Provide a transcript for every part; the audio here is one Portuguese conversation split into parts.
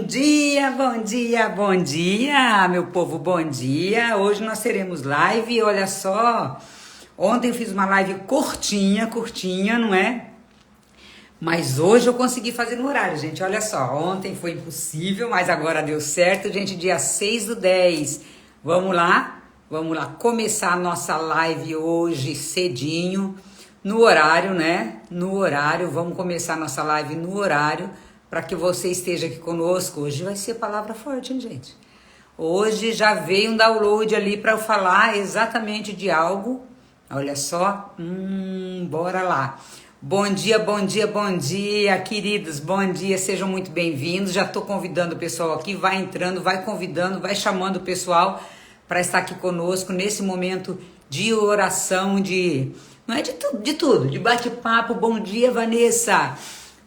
Bom dia, bom dia, meu povo, bom dia. Hoje nós teremos live, olha só. Ontem eu fiz uma live curtinha, não é? Mas hoje eu consegui fazer no horário, gente, olha só. Ontem foi impossível, mas agora deu certo, gente, dia 6/10. Vamos lá começar a nossa live hoje cedinho, no horário, né? No horário, vamos começar a nossa live no horário, para que você esteja aqui conosco. Hoje vai ser palavra forte, hein, gente? Hoje já veio um download ali para eu falar exatamente de algo. Olha só, bora lá. Bom dia, queridos, bom dia, sejam muito bem-vindos. Já tô convidando o pessoal aqui, vai entrando, vai convidando, vai chamando o pessoal para estar aqui conosco nesse momento de oração, não é de tudo, de bate-papo. Bom dia, Vanessa.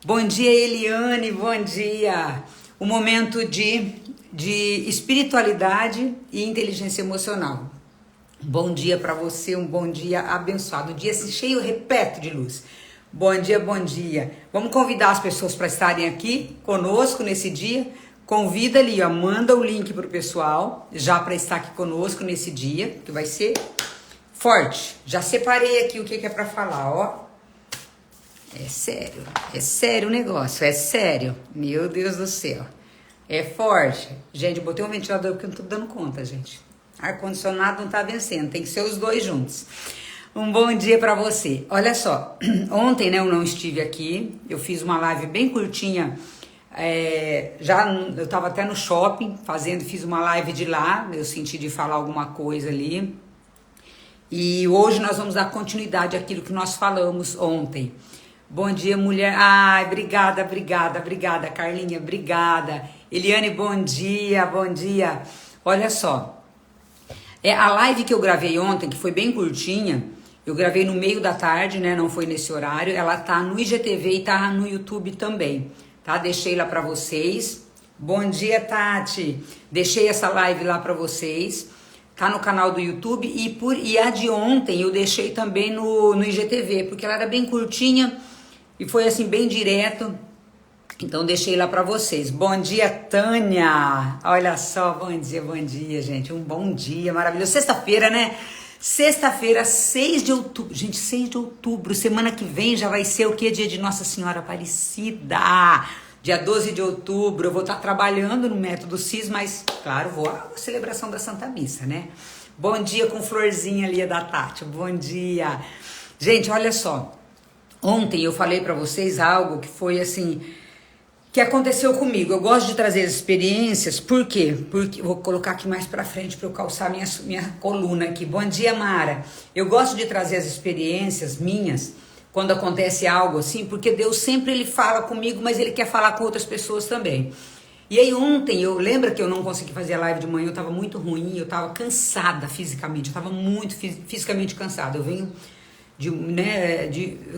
Bom dia, Eliane, bom dia. Um momento de espiritualidade e inteligência emocional. Bom dia para você, um bom dia abençoado, um dia cheio, repleto de luz. Bom dia. Vamos convidar as pessoas para estarem aqui conosco nesse dia. Convida ali, ó, manda o link pro pessoal, já para estar aqui conosco nesse dia, que vai ser forte. Já separei aqui o que é para falar, ó. É sério o negócio, é sério. Meu Deus do céu. É forte. Gente, eu botei um ventilador porque eu não tô dando conta, gente. Ar-condicionado não tá vencendo, tem que ser os dois juntos. Um bom dia pra você. Olha só, ontem, né, eu não estive aqui, eu fiz uma live bem curtinha, eu tava até no shopping fiz uma live de lá, eu senti de falar alguma coisa ali. E hoje nós vamos dar continuidade àquilo que nós falamos ontem. Bom dia, mulher. Ai, obrigada, Carlinha, obrigada. Eliane, bom dia. Olha só, a live que eu gravei ontem, que foi bem curtinha, eu gravei no meio da tarde, né? Não foi nesse horário. Ela tá no IGTV e tá no YouTube também, tá? Deixei lá pra vocês. Bom dia, Tati. Deixei essa live lá pra vocês. Tá no canal do YouTube e a de ontem eu deixei também no IGTV, porque ela era bem curtinha e foi assim bem direto. Então deixei lá pra vocês. Bom dia, Tânia. Olha só, bom dia, gente. Um bom dia maravilhoso. Sexta-feira, né? Sexta-feira, 6 de outubro. Gente, 6 de outubro. Semana que vem já vai ser o quê? Dia de Nossa Senhora Aparecida. Dia 12 de outubro. Eu vou estar trabalhando no método CIS, mas, claro, vou à celebração da Santa Missa, né? Bom dia com florzinha ali da Tati. Bom dia. Gente, olha só. Ontem eu falei pra vocês algo que foi assim, que aconteceu comigo. Eu gosto de trazer as experiências, por quê? Porque vou colocar aqui mais pra frente pra eu calçar minha coluna aqui. Bom dia, Mara. Eu gosto de trazer as experiências minhas quando acontece algo assim, porque Deus sempre ele fala comigo, mas ele quer falar com outras pessoas também. E aí ontem, lembra que eu não consegui fazer a live de manhã, eu tava muito ruim, eu tava cansada fisicamente, eu tava muito fisicamente cansada. Eu venho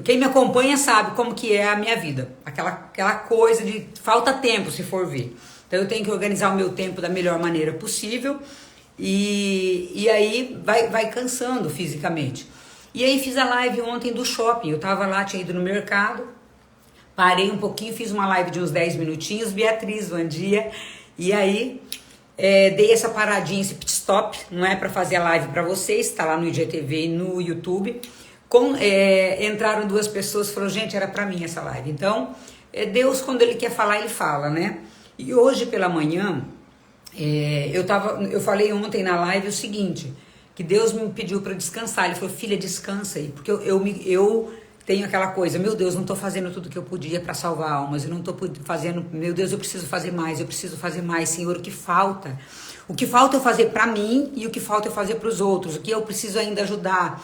quem me acompanha sabe como que é a minha vida, aquela coisa de falta tempo, se for ver. Então eu tenho que organizar o meu tempo da melhor maneira possível e aí vai cansando fisicamente. E aí fiz a live ontem do shopping, eu tava lá, tinha ido no mercado, parei um pouquinho, fiz uma live de uns 10 minutinhos, Beatriz, bom dia, e aí dei essa paradinha, esse pit stop, não é para fazer a live para vocês, tá lá no IGTV e no YouTube. Entraram duas pessoas e falaram, gente, era pra mim essa live. Então, Deus, quando ele quer falar, ele fala, né? E hoje pela manhã, eu falei ontem na live o seguinte, que Deus me pediu pra eu descansar. Ele falou, filha, descansa aí, porque eu tenho aquela coisa, meu Deus, não tô fazendo tudo que eu podia pra salvar almas, eu não tô fazendo, meu Deus, eu preciso fazer mais, Senhor, o que falta? O que falta eu fazer pra mim e o que falta eu fazer pros outros, o que eu preciso ainda ajudar.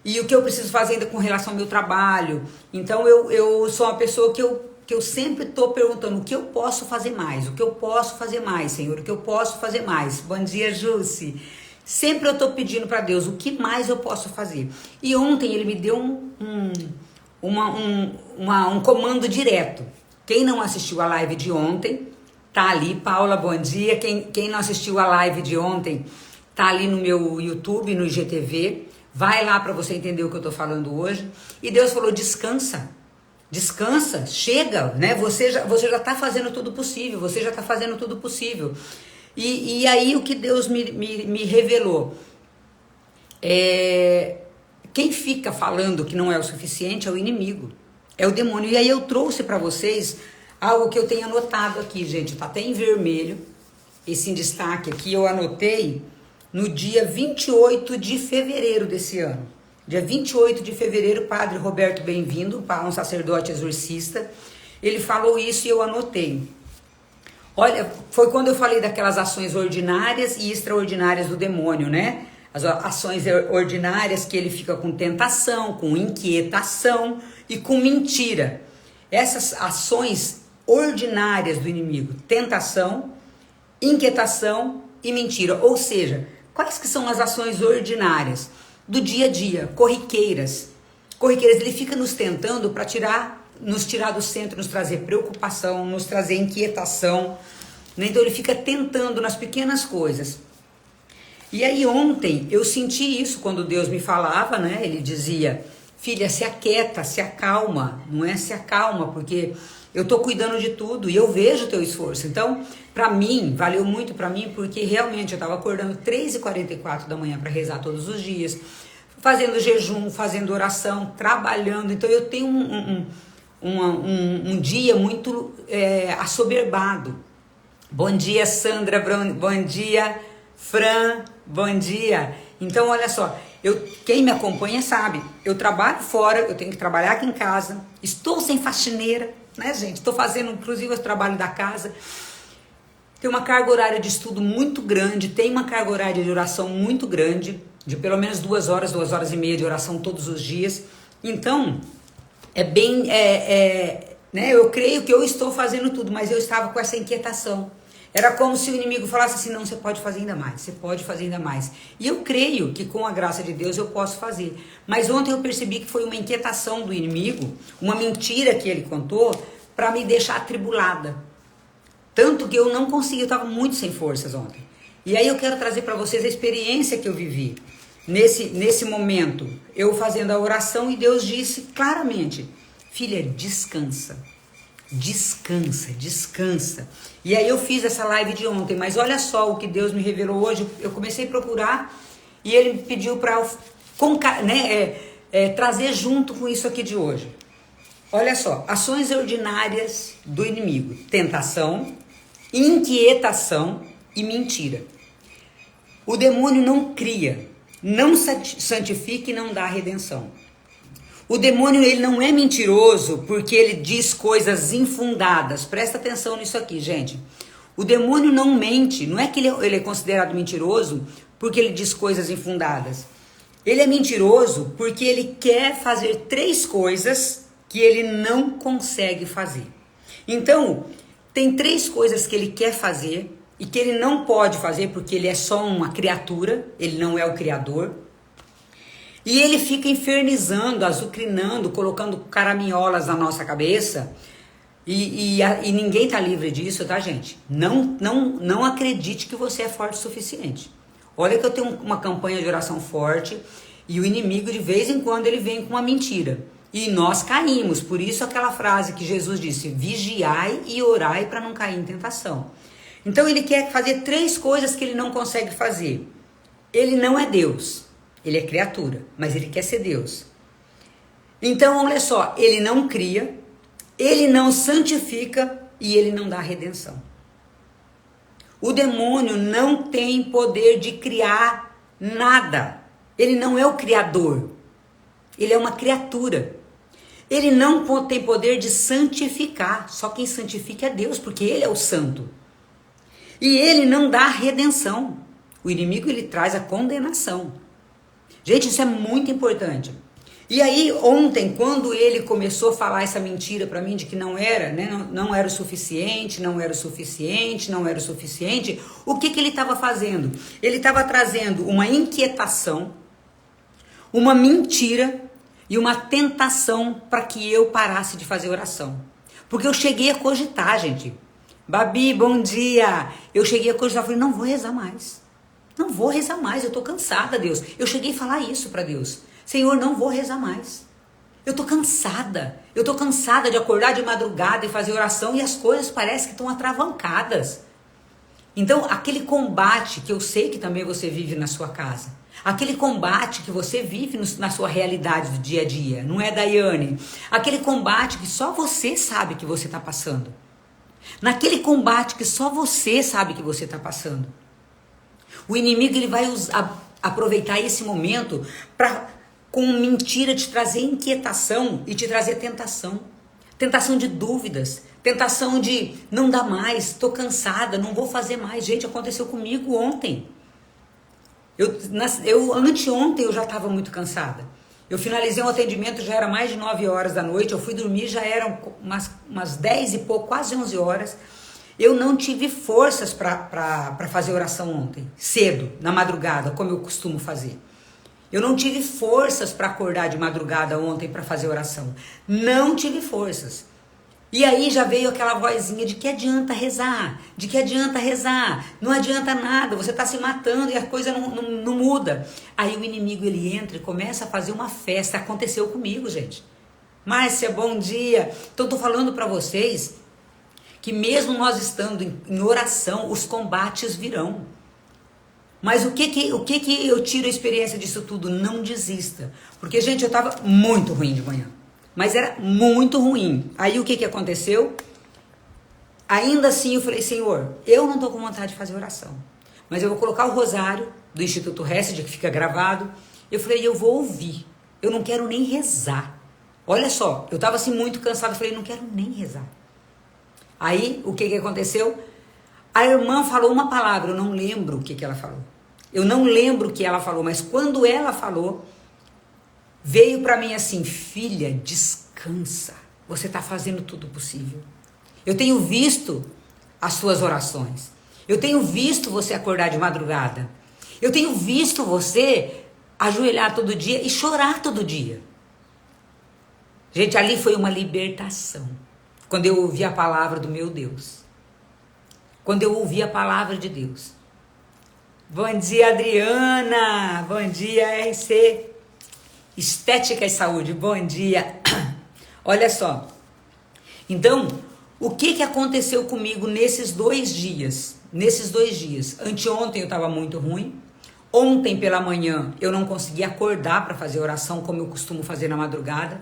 E o que eu preciso fazer ainda com relação ao meu trabalho. Então eu sou uma pessoa que eu sempre estou perguntando o que eu posso fazer mais, Senhor, o que eu posso fazer mais. Bom dia, Jussi. Sempre eu estou pedindo para Deus o que mais eu posso fazer. E ontem ele me deu um comando direto. Quem não assistiu a live de ontem, tá ali. Paula, bom dia. Quem não assistiu a live de ontem, tá ali no meu YouTube, no IGTV. Vai lá para você entender o que eu tô falando hoje. E Deus falou, descansa. Descansa, chega, né? Você já tá fazendo tudo possível, você já tá fazendo tudo possível. E aí o que Deus me revelou? Quem fica falando que não é o suficiente é o inimigo, é o demônio. E aí eu trouxe para vocês algo que eu tenho anotado aqui, gente, tá até em vermelho, esse destaque aqui eu anotei no dia 28 de fevereiro desse ano. Dia 28 de fevereiro, Padre Roberto Bem-vindo, um sacerdote exorcista, ele falou isso e eu anotei. Olha, foi quando eu falei daquelas ações ordinárias e extraordinárias do demônio, né? As ações ordinárias que ele fica com tentação, com inquietação e com mentira. Essas ações ordinárias do inimigo, tentação, inquietação e mentira. Ou seja, quais que são as ações ordinárias? Do dia a dia, corriqueiras. Ele fica nos tentando para nos tirar do centro, nos trazer preocupação, nos trazer inquietação, né? Então ele fica tentando nas pequenas coisas. E aí ontem eu senti isso quando Deus me falava, né? Ele dizia, filha, se aquieta, se acalma, não é se acalma, porque eu tô cuidando de tudo e eu vejo o teu esforço. Então, para mim, valeu muito para mim, porque realmente eu tava acordando 3h44 da manhã para rezar todos os dias, fazendo jejum, fazendo oração, trabalhando. Então eu tenho um dia muito assoberbado. Bom dia, Sandra, bom dia, Fran, bom dia. Então, olha só, quem me acompanha sabe, eu trabalho fora, eu tenho que trabalhar aqui em casa, estou sem faxineira, né, gente? Estou fazendo, inclusive, o trabalho da casa. Tem uma carga horária de estudo muito grande, tem uma carga horária de oração muito grande, de pelo menos 2 horas, 2h30 de oração todos os dias. Então, né, eu creio que eu estou fazendo tudo, mas eu estava com essa inquietação. Era como se o inimigo falasse assim, não, você pode fazer ainda mais, você pode fazer ainda mais. E eu creio que com a graça de Deus eu posso fazer. Mas ontem eu percebi que foi uma inquietação do inimigo, uma mentira que ele contou, para me deixar atribulada. Tanto que eu não consegui, eu estava muito sem forças ontem. E aí eu quero trazer para vocês a experiência que eu vivi nesse momento. Eu fazendo a oração e Deus disse claramente, filha, descansa. Descansa, descansa. E aí eu fiz essa live de ontem, mas olha só o que Deus me revelou hoje. Eu comecei a procurar e ele me pediu para trazer junto com isso aqui de hoje. Olha só, ações ordinárias do inimigo: tentação, inquietação e mentira. O demônio não cria, não santifica e não dá redenção. O demônio, ele não é mentiroso porque ele diz coisas infundadas. Presta atenção nisso aqui, gente. O demônio não mente. Não é que ele é considerado mentiroso porque ele diz coisas infundadas. Ele é mentiroso porque ele quer fazer 3 coisas que ele não consegue fazer. Então, tem 3 coisas que ele quer fazer e que ele não pode fazer porque ele é só uma criatura, ele não é o criador. E ele fica infernizando, azucrinando, colocando caraminholas na nossa cabeça. E ninguém tá livre disso, tá, gente? Não acredite que você é forte o suficiente. Olha que eu tenho uma campanha de oração forte e o inimigo de vez em quando ele vem com uma mentira. E nós caímos, por isso aquela frase que Jesus disse, vigiai e orai para não cair em tentação. Então ele quer fazer 3 coisas que ele não consegue fazer. Ele não é Deus. Ele é criatura, mas ele quer ser Deus. Então, olha só, ele não cria, ele não santifica e ele não dá redenção. O demônio não tem poder de criar nada. Ele não é o criador. Ele é uma criatura. Ele não tem poder de santificar. Só quem santifica é Deus, porque ele é o santo. E ele não dá redenção. O inimigo, ele traz a condenação. Gente, isso é muito importante. E aí, ontem, quando ele começou a falar essa mentira pra mim de que não era, né, não era o suficiente, o que ele estava fazendo? Ele estava trazendo uma inquietação, uma mentira e uma tentação para que eu parasse de fazer oração. Porque eu cheguei a cogitar, gente. Babi, bom dia. Eu cheguei a cogitar, falei, não vou rezar mais. Não vou rezar mais, eu tô cansada, Deus. Eu cheguei a falar isso para Deus. Senhor, não vou rezar mais. Eu tô cansada. Eu tô cansada de acordar de madrugada e fazer oração e as coisas parecem que estão atravancadas. Então, aquele combate que eu sei que também você vive na sua casa, aquele combate que você vive na sua realidade do dia a dia, não é, Daiane? Aquele combate que só você sabe que você está passando. Naquele combate que só você sabe que você está passando. O inimigo ele vai aproveitar esse momento para, com mentira, te trazer inquietação e te trazer tentação. Tentação de dúvidas, tentação de não dá mais, tô cansada, não vou fazer mais. Gente, aconteceu comigo ontem. Anteontem eu já estava muito cansada. Eu finalizei um atendimento, já era mais de 9 horas da noite, eu fui dormir, já eram umas 10 e pouco, quase 11 horas. Eu não tive forças para fazer oração ontem, cedo, na madrugada, como eu costumo fazer. Eu não tive forças para acordar de madrugada ontem para fazer oração. Não tive forças. E aí já veio aquela vozinha de que adianta rezar, de que adianta rezar, não adianta nada, você está se matando e a coisa não muda. Aí o inimigo ele entra e começa a fazer uma festa. Aconteceu comigo, gente. Márcia, bom dia. Então estou falando para vocês que mesmo nós estando em oração, os combates virão. Mas o que eu tiro a experiência disso tudo? Não desista. Porque, gente, eu estava muito ruim de manhã. Mas era muito ruim. Aí o que aconteceu? Ainda assim eu falei, Senhor, eu não estou com vontade de fazer oração. Mas eu vou colocar o rosário do Instituto Hesed, que fica gravado. Eu falei, eu vou ouvir. Eu não quero nem rezar. Olha só, eu estava assim muito cansada. Eu falei, não quero nem rezar. Aí o que aconteceu? A irmã falou uma palavra, eu não lembro o que ela falou. Eu não lembro o que ela falou, mas quando ela falou, veio para mim assim, filha, descansa. Você está fazendo tudo possível. Eu tenho visto as suas orações. Eu tenho visto você acordar de madrugada. Eu tenho visto você ajoelhar todo dia e chorar todo dia. Gente, ali foi uma libertação. Quando eu ouvi a palavra do meu Deus. Quando eu ouvi a palavra de Deus. Bom dia, Adriana. Bom dia, RC. Estética e Saúde. Bom dia. Olha só. Então, o que aconteceu comigo nesses 2 dias? Nesses 2 dias. Anteontem eu estava muito ruim. Ontem pela manhã eu não consegui acordar para fazer oração como eu costumo fazer na madrugada.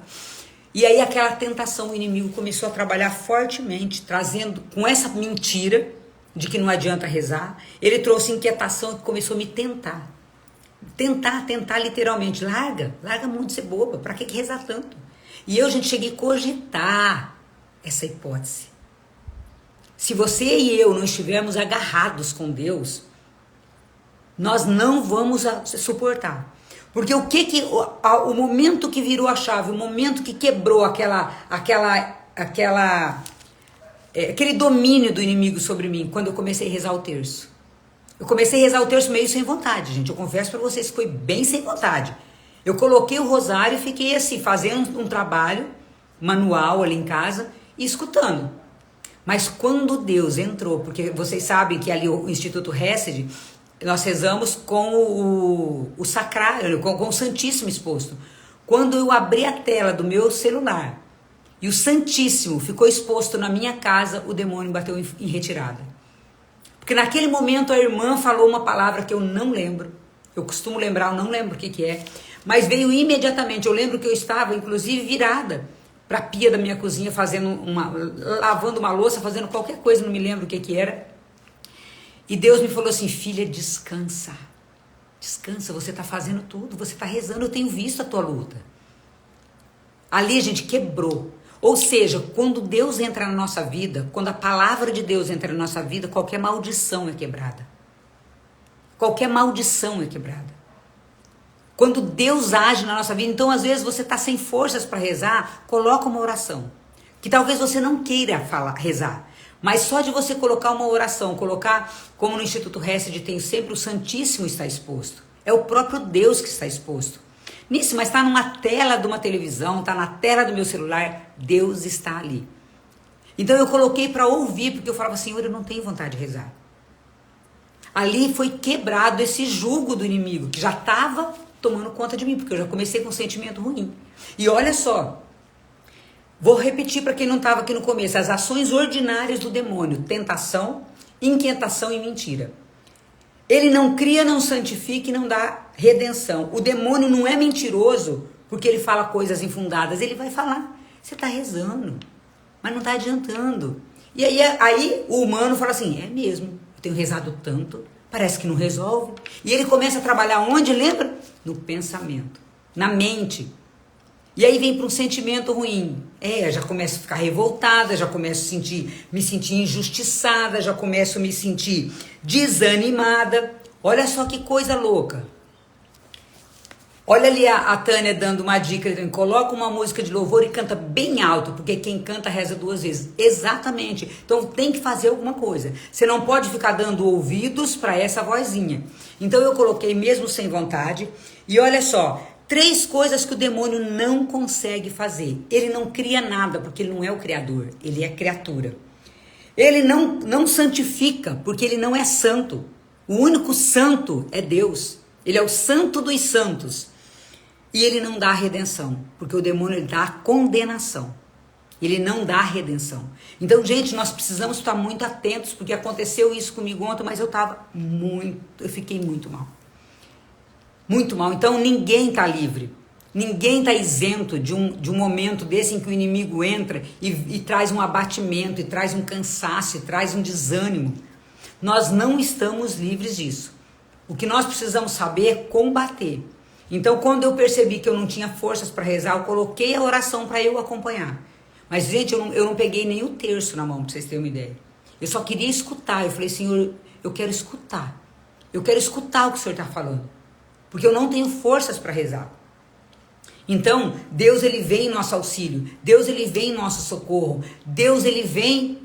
E aí aquela tentação, o inimigo começou a trabalhar fortemente, trazendo com essa mentira de que não adianta rezar. Ele trouxe inquietação e começou a me tentar. Tentar literalmente. Larga a mão de ser boba. Pra que rezar tanto? E eu, gente, cheguei a cogitar essa hipótese. Se você e eu não estivermos agarrados com Deus, nós não vamos aquele momento que virou a chave, o momento que quebrou aquele domínio do inimigo sobre mim, quando eu comecei a rezar o terço. Eu comecei a rezar o terço meio sem vontade, gente. Eu confesso pra vocês que foi bem sem vontade. Eu coloquei o rosário e fiquei assim, fazendo um trabalho manual ali em casa e escutando. Mas quando Deus entrou, porque vocês sabem que ali o Instituto Hesed, nós rezamos com o sacrário, com o Santíssimo exposto. Quando eu abri a tela do meu celular e o Santíssimo ficou exposto na minha casa, o demônio bateu em retirada. Porque naquele momento a irmã falou uma palavra que eu não lembro. Eu costumo lembrar, eu não lembro o que é. Mas veio imediatamente. Eu lembro que eu estava, inclusive, virada para a pia da minha cozinha, lavando uma louça, fazendo qualquer coisa, não me lembro o que era. E Deus me falou assim, filha, descansa. Descansa, você está fazendo tudo, você está rezando, eu tenho visto a tua luta. Ali, gente, quebrou. Ou seja, quando Deus entra na nossa vida, quando a palavra de Deus entra na nossa vida, qualquer maldição é quebrada. Qualquer maldição é quebrada. Quando Deus age na nossa vida, então às vezes você está sem forças para rezar, coloca uma oração. Que talvez você não queira rezar. Mas só de você colocar uma oração, colocar, como no Instituto Hesed tem sempre o Santíssimo está exposto. É o próprio Deus que está exposto. Nisso, mas está numa tela de uma televisão, está na tela do meu celular, Deus está ali. Então eu coloquei para ouvir, porque eu falava, Senhor, eu não tenho vontade de rezar. Ali foi quebrado esse jugo do inimigo, que já estava tomando conta de mim, porque eu já comecei com um sentimento ruim. E olha só, vou repetir para quem não estava aqui no começo, as ações ordinárias do demônio: tentação, inquietação e mentira. Ele não cria, não santifica e não dá redenção. O demônio não é mentiroso porque ele fala coisas infundadas. Ele vai falar, você está rezando, mas não está adiantando. E aí o humano fala assim, é mesmo, eu tenho rezado tanto, parece que não resolve. E ele começa a trabalhar onde, lembra? No pensamento, na mente. E aí vem para um sentimento ruim. Já começo a ficar revoltada, já começo a me sentir injustiçada, já começo a me sentir desanimada. Olha só que coisa louca. Olha ali a Tânia dando uma dica, coloca uma música de louvor e canta bem alto, porque quem canta reza 2 vezes. Exatamente. Então tem que fazer alguma coisa. Você não pode ficar dando ouvidos para essa vozinha. Então eu coloquei mesmo sem vontade. E olha só, 3 coisas que o demônio não consegue fazer. Ele não cria nada, porque ele não é o criador, ele é criatura. Ele não santifica, porque ele não é santo. O único santo é Deus. Ele é o santo dos santos. E ele não dá redenção, porque o demônio ele dá condenação. Ele não dá redenção. Então, gente, nós precisamos estar muito atentos, porque aconteceu isso comigo ontem, mas eu fiquei muito mal. Muito mal. Então, ninguém está livre. Ninguém está isento de um momento desse em que o inimigo entra e traz um abatimento, e traz um cansaço, e traz um desânimo. Nós não estamos livres disso. O que nós precisamos saber é combater. Então, quando eu percebi que eu não tinha forças para rezar, eu coloquei a oração para eu acompanhar. Mas, gente, eu não peguei nem o terço na mão, para vocês terem uma ideia. Eu só queria escutar. Eu falei, Senhor, eu quero escutar. Eu quero escutar o que o Senhor está falando. Porque eu não tenho forças para rezar. Então, Deus ele vem em nosso auxílio. Deus ele vem em nosso socorro. Deus ele vem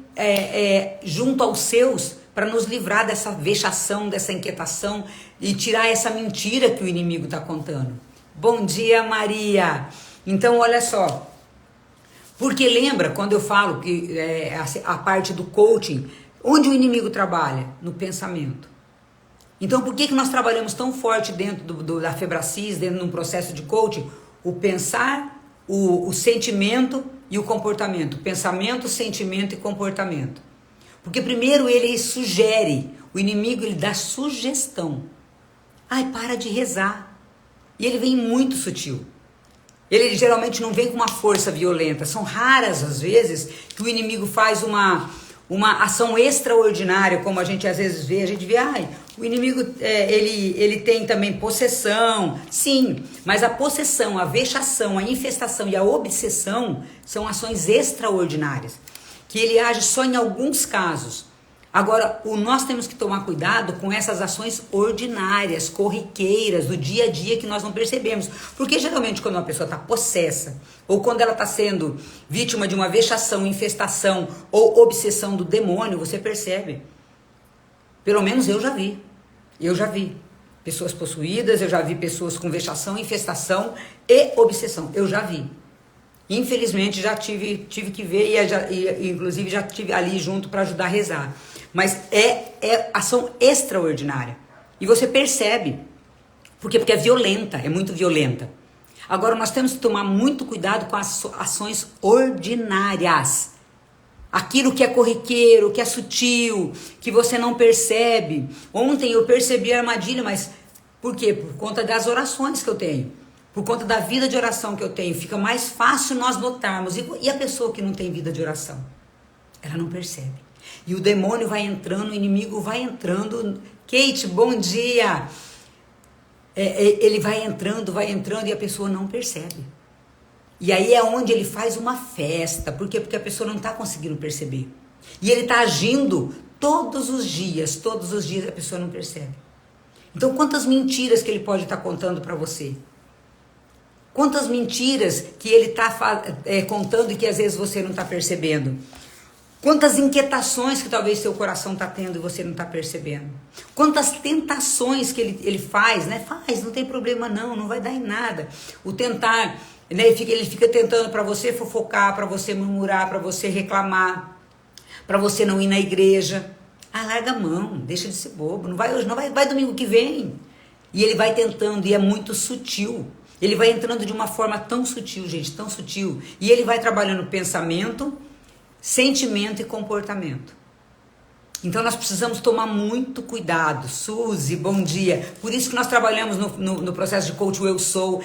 junto aos seus para nos livrar dessa vexação, dessa inquietação e tirar essa mentira que o inimigo está contando. Bom dia, Maria! Então, olha só. Porque lembra quando eu falo que a parte do coaching, onde o inimigo trabalha? No pensamento. Então, por que nós trabalhamos tão forte dentro da Febracis, dentro de um processo de coaching? O pensar, o sentimento e o comportamento. Pensamento, sentimento e comportamento. Porque primeiro ele sugere, o inimigo ele dá sugestão. Ai, para de rezar. E ele vem muito sutil. Ele geralmente não vem com uma força violenta. São raras as vezes que o inimigo faz uma ação extraordinária, como a gente às vezes vê. A gente vê, o inimigo ele tem também possessão. Sim, mas a possessão, a vexação, a infestação e a obsessão são ações extraordinárias. Que ele age só em alguns casos. Agora, nós temos que tomar cuidado com essas ações ordinárias, corriqueiras, do dia a dia que nós não percebemos. Porque geralmente quando uma pessoa está possessa, ou quando ela está sendo vítima de uma vexação, infestação ou obsessão do demônio, você percebe. Pelo menos eu já vi. Eu já vi pessoas possuídas, eu já vi pessoas com vexação, infestação e obsessão. Eu já vi. Infelizmente já tive que ver e inclusive já estive ali junto para ajudar a rezar. Mas é ação extraordinária. E você percebe. Por quê? Porque é violenta, é muito violenta. Agora nós temos que tomar muito cuidado com as ações ordinárias. Aquilo que é corriqueiro, que é sutil, que você não percebe. Ontem eu percebi a armadilha, mas por quê? Por conta das orações que eu tenho. Por conta da vida de oração que eu tenho, fica mais fácil nós notarmos. E a pessoa que não tem vida de oração? Ela não percebe. E o demônio vai entrando, o inimigo vai entrando. Kate, bom dia! Ele vai entrando e a pessoa não percebe. E aí é onde ele faz uma festa. Por quê? Porque a pessoa não está conseguindo perceber. E ele está agindo todos os dias a pessoa não percebe. Então quantas mentiras que ele pode estar contando para você? Quantas mentiras que ele está contando e que às vezes você não está percebendo? Quantas inquietações que talvez seu coração está tendo e você não está percebendo? Quantas tentações que ele faz, né? Faz, não tem problema não vai dar em nada. O tentar, né? Ele fica tentando para você fofocar, para você murmurar, para você reclamar, para você não ir na igreja. Larga a mão, deixa de ser bobo. Não vai hoje, não vai domingo que vem. E ele vai tentando, e é muito sutil. Ele vai entrando de uma forma tão sutil, gente, tão sutil. E ele vai trabalhando pensamento, sentimento e comportamento. Então nós precisamos tomar muito cuidado. Suzy, bom dia. Por isso que nós trabalhamos no processo de coach eu sou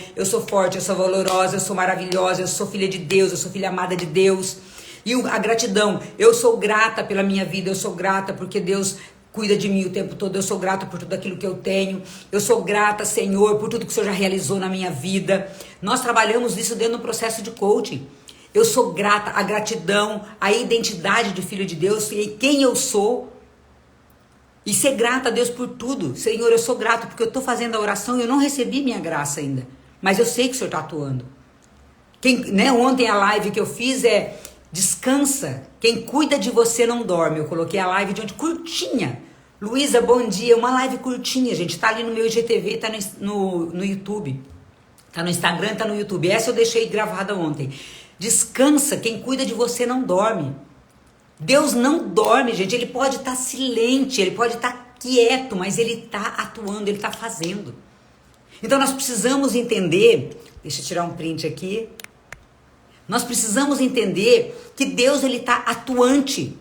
forte, eu sou valorosa, eu sou maravilhosa, eu sou filha de Deus, eu sou filha amada de Deus. E a gratidão, eu sou grata pela minha vida, eu sou grata porque Deus cuida de mim o tempo todo, eu sou grata por tudo aquilo que eu tenho, eu sou grata, Senhor, por tudo que o Senhor já realizou na minha vida. Nós trabalhamos isso dentro do processo de coaching. Eu sou grata, a gratidão, a identidade de filho de Deus, e quem eu sou. E ser grata a Deus por tudo. Senhor, eu sou grato porque eu estou fazendo a oração e eu não recebi minha graça ainda. Mas eu sei que o Senhor está atuando. Ontem a live que eu fiz é descansa. Quem cuida de você não dorme. Eu coloquei a live de ontem curtinha. Luísa, bom dia. Uma live curtinha, gente. Está ali no meu IGTV, está no YouTube. Está no Instagram, está no YouTube. Essa eu deixei gravada ontem. Descansa, quem cuida de você não dorme. Deus não dorme, gente. Ele pode estar silente, ele pode estar quieto, mas ele está atuando, ele está fazendo. Então nós precisamos entender, deixa eu tirar um print aqui. Nós precisamos entender que Deus ele está atuante.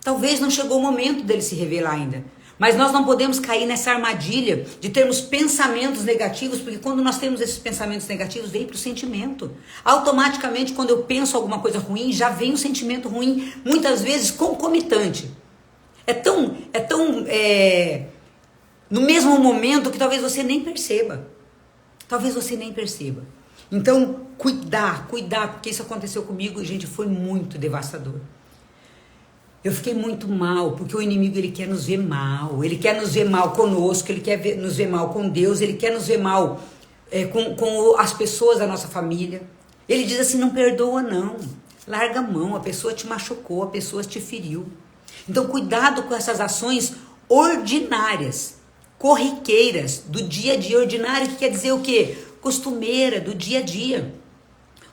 Talvez não chegou o momento dele se revelar ainda. Mas nós não podemos cair nessa armadilha de termos pensamentos negativos, porque quando nós temos esses pensamentos negativos, vem para o sentimento. Automaticamente, quando eu penso alguma coisa ruim, já vem um sentimento ruim, muitas vezes concomitante. No mesmo momento que talvez você nem perceba. Talvez você nem perceba. Então, cuidar, porque isso aconteceu comigo e, gente, foi muito devastador. Eu fiquei muito mal, porque o inimigo ele quer nos ver mal, ele quer nos ver mal conosco, ele quer nos ver mal com Deus, ele quer nos ver mal com as pessoas da nossa família. Ele diz assim, não perdoa não, larga a mão, a pessoa te machucou, a pessoa te feriu. Então cuidado com essas ações ordinárias, corriqueiras, do dia a dia, ordinário que quer dizer o quê? Costumeira, do dia a dia.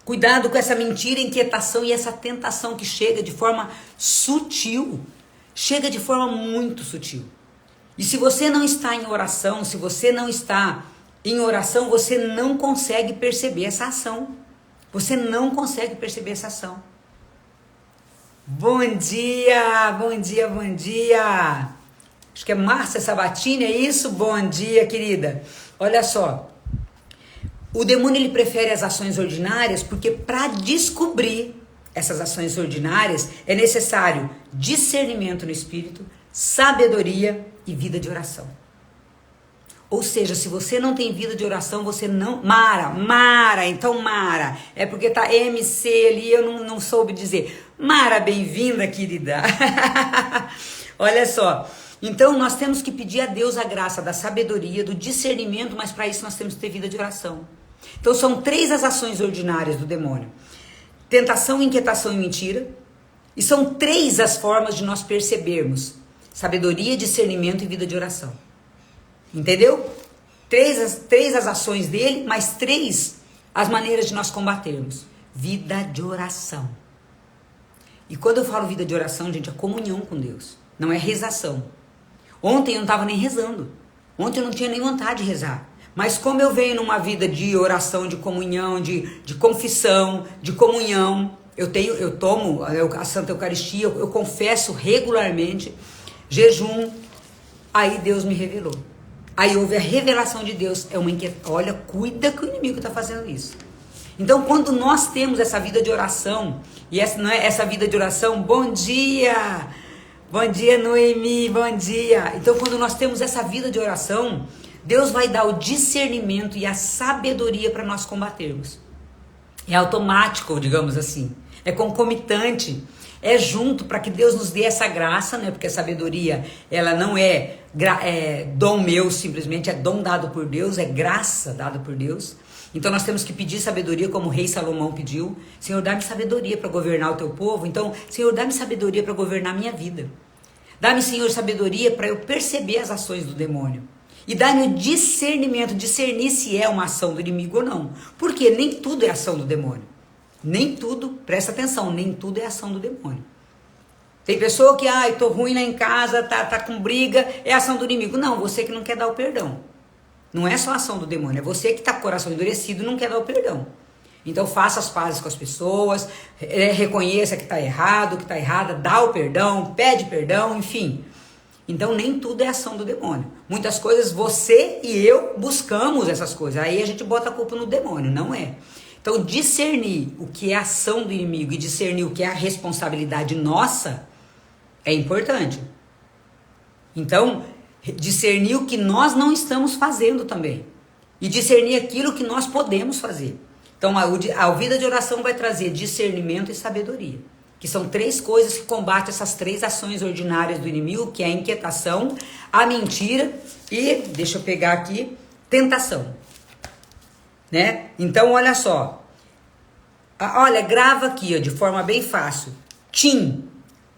Cuidado com essa mentira, inquietação e essa tentação que chega de forma sutil. Chega de forma muito sutil. E se você não está em oração, você não consegue perceber essa ação. Você não consegue perceber essa ação. Bom dia, bom dia, bom dia. Acho que é Márcia Sabatini, é isso? Bom dia, querida. Olha só. O demônio ele prefere as ações ordinárias porque para descobrir essas ações ordinárias é necessário discernimento no espírito, sabedoria e vida de oração. Ou seja, se você não tem vida de oração, você não... Mara, é porque tá MC ali, eu não soube dizer. Mara, bem-vinda, querida. Olha só, então nós temos que pedir a Deus a graça da sabedoria, do discernimento, mas para isso nós temos que ter vida de oração. Então são 3 as ações ordinárias do demônio. Tentação, inquietação e mentira. E são 3 as formas de nós percebermos sabedoria, discernimento e vida de oração. Entendeu? 3 as ações dele, mas 3 as maneiras de nós combatermos. Vida de oração. E quando eu falo vida de oração, gente, é comunhão com Deus. Não é rezação. Ontem eu não estava nem rezando. Ontem eu não tinha nem vontade de rezar. Mas como eu venho numa vida de oração, de comunhão, de confissão, de comunhão, eu tomo a Santa Eucaristia, eu confesso regularmente, jejum, aí Deus me revelou. Aí houve a revelação de Deus. Olha, cuida que o inimigo está fazendo isso. Então, quando nós temos essa vida de oração, e essa vida de oração, bom dia! Bom dia, Noemi, bom dia! Então, quando nós temos essa vida de oração, Deus vai dar o discernimento e a sabedoria para nós combatermos. É automático, digamos assim. É concomitante. É junto para que Deus nos dê essa graça, né? Porque a sabedoria, ela não é dom meu simplesmente, é dom dado por Deus, é graça dada por Deus. Então nós temos que pedir sabedoria como o rei Salomão pediu. Senhor, dá-me sabedoria para governar o teu povo. Então, Senhor, dá-me sabedoria para governar a minha vida. Dá-me, Senhor, sabedoria para eu perceber as ações do demônio. E dá-me o discernimento, discernir se é uma ação do inimigo ou não. Porque nem tudo é ação do demônio. Nem tudo, presta atenção, nem tudo é ação do demônio. Tem pessoa que, tô ruim lá em casa, tá com briga, é ação do inimigo. Não, você que não quer dar o perdão. Não é só a ação do demônio, é você que está com o coração endurecido e não quer dar o perdão. Então faça as pazes com as pessoas, reconheça que está errado, que está errada, dá o perdão, pede perdão, enfim. Então nem tudo é ação do demônio. Muitas coisas você e eu buscamos essas coisas, aí a gente bota a culpa no demônio, não é. Então discernir o que é a ação do inimigo e discernir o que é a responsabilidade nossa é importante. Então discernir o que nós não estamos fazendo também. E discernir aquilo que nós podemos fazer. Então a vida de oração vai trazer discernimento e sabedoria. Que são 3 coisas que combatem essas 3 ações ordinárias do inimigo, que é a inquietação, a mentira e, deixa eu pegar aqui, tentação. Né? Então olha só. Olha, grava aqui ó, de forma bem fácil.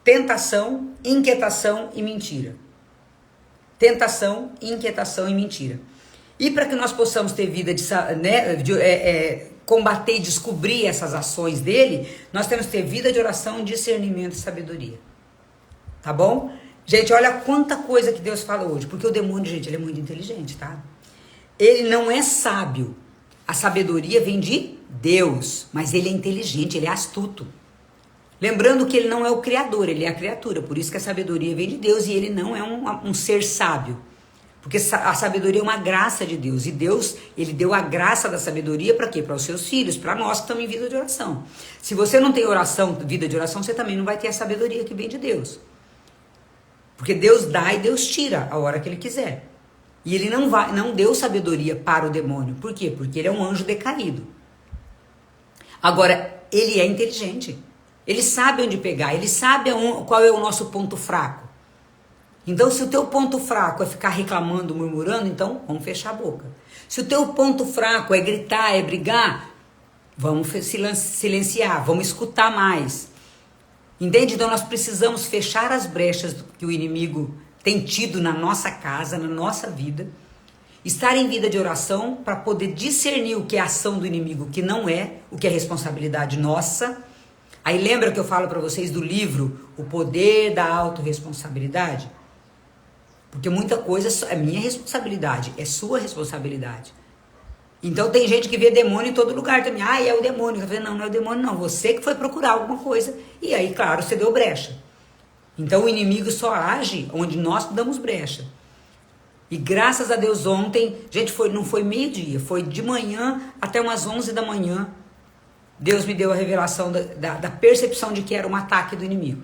Tentação, inquietação e mentira. Tentação, inquietação e mentira. E para que nós possamos ter vida combater e descobrir essas ações dele, nós temos que ter vida de oração, discernimento e sabedoria. Tá bom? Gente, olha quanta coisa que Deus fala hoje. Porque o demônio, gente, ele é muito inteligente, tá? Ele não é sábio. A sabedoria vem de Deus. Mas ele é inteligente, ele é astuto. Lembrando que ele não é o criador, ele é a criatura. Por isso que a sabedoria vem de Deus e ele não é um ser sábio. Porque a sabedoria é uma graça de Deus. E Deus, ele deu a graça da sabedoria para quê? Para os seus filhos, para nós que estamos em vida de oração. Se você não tem oração, vida de oração, você também não vai ter a sabedoria que vem de Deus. Porque Deus dá e Deus tira a hora que ele quiser. E ele não deu sabedoria para o demônio. Por quê? Porque ele é um anjo decaído. Agora, ele é inteligente. Ele sabe onde pegar, ele sabe qual é o nosso ponto fraco. Então, se o teu ponto fraco é ficar reclamando, murmurando, então vamos fechar a boca. Se o teu ponto fraco é gritar, é brigar, vamos silenciar, vamos escutar mais. Entende? Então, nós precisamos fechar as brechas que o inimigo tem tido na nossa casa, na nossa vida. Estar em vida de oração para poder discernir o que é ação do inimigo, o que não é, o que é responsabilidade nossa. Aí lembra que eu falo para vocês do livro O Poder da Autorresponsabilidade? Porque muita coisa é minha responsabilidade, é sua responsabilidade. Então tem gente que vê demônio em todo lugar também. Ah, é o demônio. Não, não é o demônio não. Você que foi procurar alguma coisa. E aí, claro, você deu brecha. Então o inimigo só age onde nós damos brecha. E graças a Deus ontem, gente, não foi meio-dia, foi de manhã até umas 11 da manhã. Deus me deu a revelação da percepção de que era um ataque do inimigo.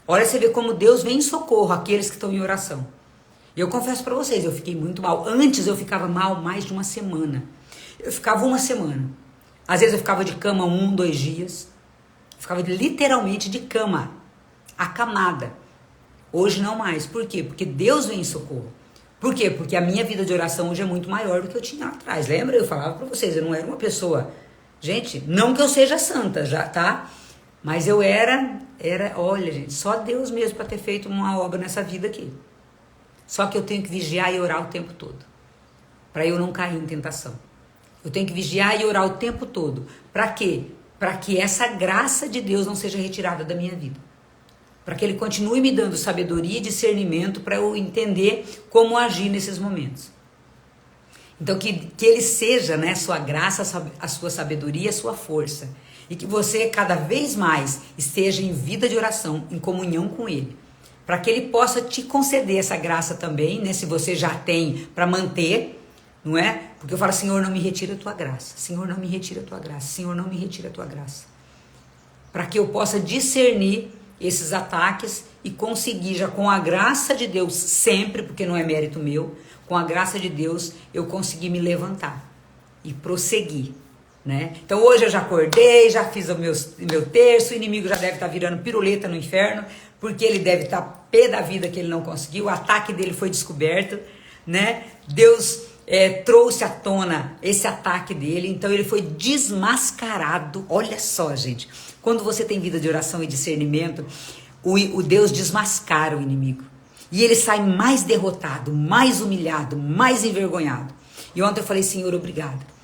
Olha, você vê como Deus vem em socorro àqueles que estão em oração. E eu confesso para vocês, eu fiquei muito mal. Antes eu ficava mal mais de uma semana. Eu ficava uma semana. Às vezes eu ficava de cama 1, 2 dias. Eu ficava literalmente de cama, acamada. Hoje não mais. Por quê? Porque Deus vem em socorro. Por quê? Porque a minha vida de oração hoje é muito maior do que eu tinha lá atrás. Lembra? Eu falava para vocês, eu não era uma pessoa... Gente, não que eu seja santa, já, tá? Mas eu era, olha, gente, só Deus mesmo para ter feito uma obra nessa vida aqui. Só que eu tenho que vigiar e orar o tempo todo, para eu não cair em tentação. Eu tenho que vigiar e orar o tempo todo. Para quê? Para que essa graça de Deus não seja retirada da minha vida. Para que Ele continue me dando sabedoria e discernimento para eu entender como agir nesses momentos. Então que Ele seja, né, sua graça, a sua sabedoria, a sua força. E que você cada vez mais esteja em vida de oração, em comunhão com Ele. Para que Ele possa te conceder essa graça também, né? Se você já tem, para manter, não é? Porque eu falo, Senhor, não me retira a tua graça. Senhor, não me retira a tua graça. Senhor, não me retira a tua graça. Para que eu possa discernir esses ataques e conseguir, já com a graça de Deus, sempre, porque não é mérito meu, com a graça de Deus, eu consegui me levantar e prosseguir. Né? Então hoje eu já acordei, já fiz o meu terço, o inimigo já deve estar virando piruleta no inferno, porque ele deve estar pé da vida que ele não conseguiu, o ataque dele foi descoberto, né? Deus trouxe à tona esse ataque dele, então ele foi desmascarado. Olha só, gente, quando você tem vida de oração e discernimento, o Deus desmascara o inimigo, e ele sai mais derrotado, mais humilhado, mais envergonhado. E ontem eu falei, Senhor, obrigada.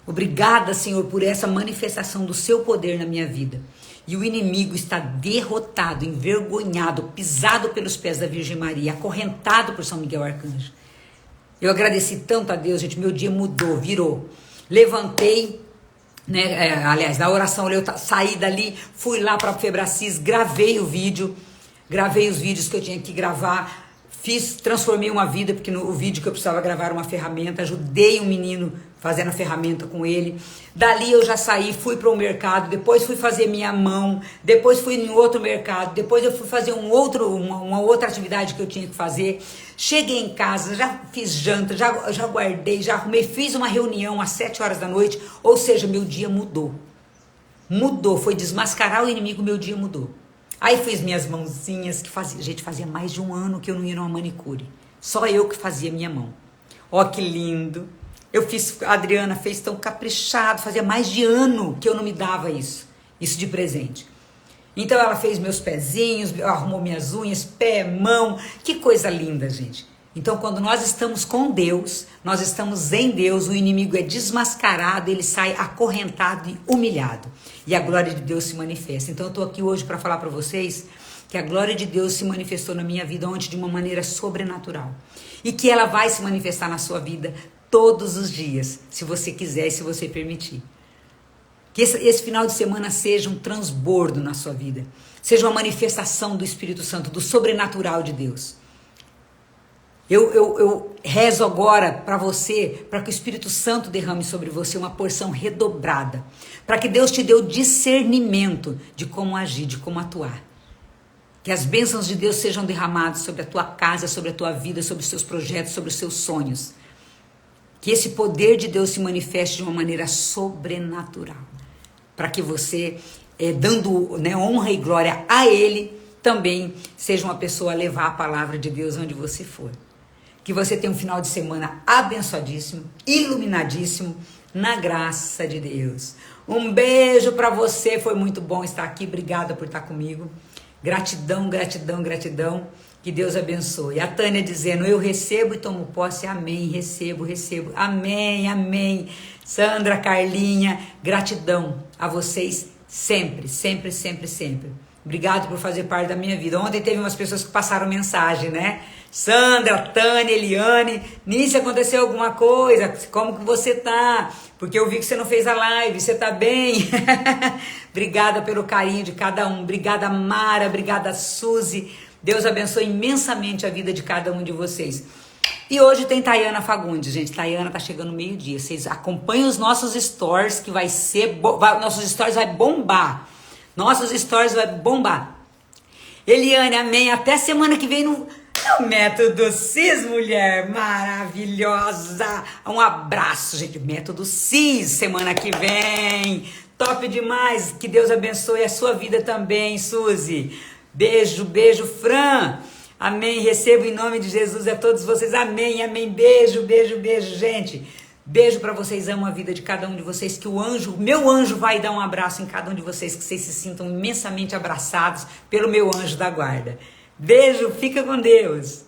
Obrigada, Senhor, por essa manifestação do seu poder na minha vida. E o inimigo está derrotado, envergonhado, pisado pelos pés da Virgem Maria, acorrentado por São Miguel Arcanjo. Eu agradeci tanto a Deus, gente, meu dia mudou, virou. Levantei, né, aliás, na oração eu saí dali, fui lá para a Febracis, gravei os vídeos que eu tinha que gravar, transformei uma vida, porque no vídeo que eu precisava gravar era uma ferramenta, ajudei um menino fazendo a ferramenta com ele. Dali eu já saí, fui para o mercado, depois fui fazer minha mão, depois fui em outro mercado, depois eu fui fazer uma outra atividade que eu tinha que fazer. Cheguei em casa, já fiz janta, já guardei, já arrumei, fiz uma reunião às 7 horas da noite, ou seja, meu dia mudou. Mudou, foi desmascarar o inimigo, meu dia mudou. Aí fiz minhas mãozinhas, fazia mais de um ano que eu não ia numa manicure. Só eu que fazia minha mão. Ó, que lindo. A Adriana fez tão caprichado, fazia mais de ano que eu não me dava isso de presente. Então ela fez meus pezinhos, arrumou minhas unhas, pé, mão, que coisa linda, gente. Então quando nós estamos com Deus, nós estamos em Deus, o inimigo é desmascarado, ele sai acorrentado e humilhado. E a glória de Deus se manifesta. Então eu estou aqui hoje para falar para vocês que a glória de Deus se manifestou na minha vida ontem de uma maneira sobrenatural. E que ela vai se manifestar na sua vida todos os dias, se você quiser e se você permitir. Que esse final de semana seja um transbordo na sua vida. Seja uma manifestação do Espírito Santo, do sobrenatural de Deus. Eu rezo agora para você, para que o Espírito Santo derrame sobre você uma porção redobrada. Para que Deus te dê o discernimento de como agir, de como atuar. Que as bênçãos de Deus sejam derramadas sobre a tua casa, sobre a tua vida, sobre os seus projetos, sobre os seus sonhos. Que esse poder de Deus se manifeste de uma maneira sobrenatural. Para que você, dando, né, honra e glória a Ele, também seja uma pessoa a levar a palavra de Deus onde você for. Que você tenha um final de semana abençoadíssimo, iluminadíssimo, na graça de Deus. Um beijo para você, foi muito bom estar aqui, obrigada por estar comigo. Gratidão, gratidão, gratidão. Que Deus abençoe. A Tânia dizendo, eu recebo e tomo posse, amém, recebo, amém, amém. Sandra, Carlinha, gratidão a vocês sempre, sempre, sempre, sempre. Obrigado por fazer parte da minha vida. Ontem teve umas pessoas que passaram mensagem, né? Sandra, Tânia, Eliane, Nícia, aconteceu alguma coisa? Como que você tá? Porque eu vi que você não fez a live, você tá bem? Obrigada pelo carinho de cada um. Obrigada, Mara, obrigada, Suzy. Deus abençoe imensamente a vida de cada um de vocês. E hoje tem Tayana Fagundes, gente. Tayana tá chegando meio-dia. Vocês acompanhem os nossos stories, que vai ser... nossos stories vai bombar. Nossos stories vai bombar. Eliane, amém. Até semana que vem no Método CIS, mulher maravilhosa. Um abraço, gente. Método CIS, semana que vem. Top demais. Que Deus abençoe a sua vida também, Suzy. Beijo, beijo, Fran. Amém. Recebo em nome de Jesus a todos vocês. Amém, amém. Beijo, beijo, beijo, gente. Beijo pra vocês. Amo a vida de cada um de vocês. Que meu anjo vai dar um abraço em cada um de vocês. Que vocês se sintam imensamente abraçados pelo meu anjo da guarda. Beijo, fica com Deus.